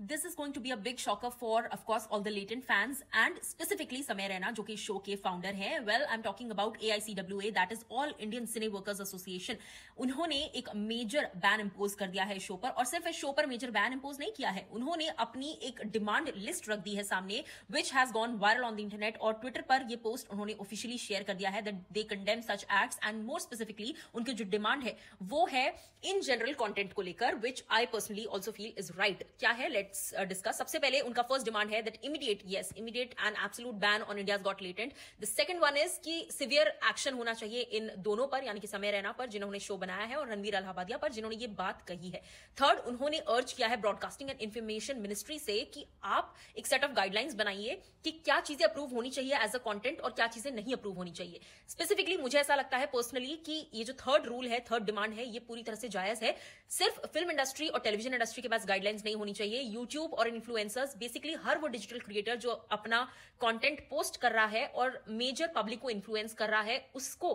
This is going to be a big shocker for, of course, all the latent fans and specifically समय रैना जो कि show के founder हैं. Well, I'm talking about AICWA, that is All Indian Cine Workers Association. उन्होंने एक major ban impose कर दिया है शो पर, और सिर्फ इस शो पर मेजर बैन इंपोज नहीं किया है, उन्होंने अपनी एक डिमांड लिस्ट रख दी है सामने, which has gone viral on the internet. और ट्विटर पर ये पोस्ट उन्होंने ऑफिशियली शेयर कर दिया है that they condemn such acts and more specifically उनकी जो डिमांड है वो है इन जनरल कंटेंट को लेकर, which I personally also feel is right. क्या है, लेट्स डिस्कस. सबसे पहले उनका फर्स्ट डिमांड है that immediate and absolute ban on India's Got Latent. The second one is कि सिवियर एक्शन होना चाहिए इन दोनों पर, यानी कि समय रैना पर जिन्होंने शो बनाया है और रणवीर अलाहाबादिया पर जिन्होंने ये बात कही है. थर्ड, उन्होंने अर्ज किया है ब्रॉडकास्टिंग एंड इंफॉर्मेशन मिनिस्ट्री से कि आप एक सेट ऑफ गाइडलाइंस बनाइए कि क्या चीजें अप्रूव होनी चाहिए एज अ कंटेंट और क्या चीजें नहीं अप्रूव होनी चाहिए. स्पेसिफिकली मुझे ऐसा लगता है पर्सनली कि ये जो थर्ड रूल है, थर्ड डिमांड है, ये पूरी तरह से जायज है. सिर्फ फिल्म इंडस्ट्री और टेलीविजन इंडस्ट्री के पास गाइडलाइंस नहीं होनी चाहिए. यूट्यूब और इन्फ्लुएंसर्स, बेसिकली हर वो डिजिटल क्रिएटर जो अपना कंटेंट पोस्ट कर रहा है और मेजर पब्लिक को इन्फ्लुएंस कर रहा है, उसको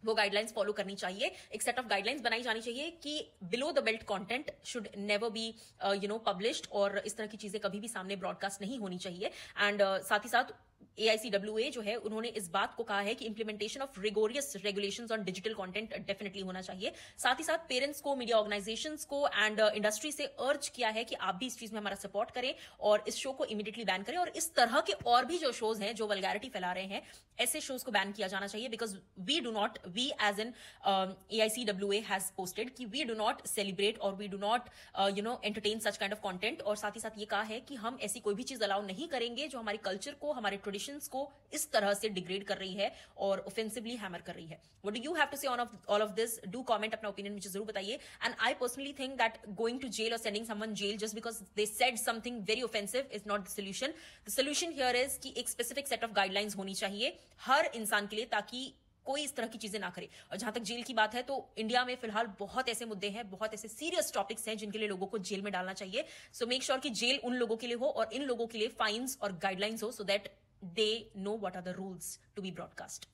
वो गाइडलाइंस फॉलो करनी चाहिए. एक सेट ऑफ गाइडलाइंस बनाई जानी चाहिए कि below the belt content should never be published, और इस तरह की चीजें कभी भी सामने ब्रॉडकास्ट नहीं होनी चाहिए. एंड साथ ही साथ AICWA जो है उन्होंने इस बात को कहा है कि implementation of rigorous regulations on digital content definitely होना चाहिए. साथ ही साथ पेरेंट्स को, मीडिया ऑर्गेनाइजेशंस को एंड इंडस्ट्री से अर्ज किया है कि आप भी इस चीज में हमारा सपोर्ट करें और इस शो को इमीडिएटली बैन करें. और इस तरह के और भी जो शोज हैं जो वल्गैरिटी फैला रहे हैं, ऐसे शोज को बैन किया जाना चाहिए. Because we as in AICWA has posted कि वी डू नॉट सेलिब्रेट और we do not entertain such kind of content. और साथ ही साथ ये कहा है कि हम ऐसी कोई भी चीज अलाउ नहीं करेंगे जो हमारे कल्चर को, हमारे ट्रेडिशंस को इस तरह से डिग्रेड कर रही है और ऑफेंसिवली हैमर कर रही है. What do you have to say on all of this? Do comment, अपना ओपिनियन मुझे जरूर बताइए. And I personally think that going to jail और sending someone jail just because they said something very offensive is not the solution. The solution here is कि एक specific set of guidelines होनी चाहिए हर इंसान के लिए, ताकि कोई इस तरह की चीजें ना करे. और जहां तक जेल की बात है, तो इंडिया में फिलहाल बहुत ऐसे मुद्दे हैं, बहुत ऐसे सीरियस टॉपिक्स हैं जिनके लिए लोगों को जेल में डालना चाहिए. सो मेक श्योर कि जेल उन लोगों के लिए हो और इन लोगों के लिए फाइन्स और गाइडलाइंस हो, so that they know what are the rules to be broadcast.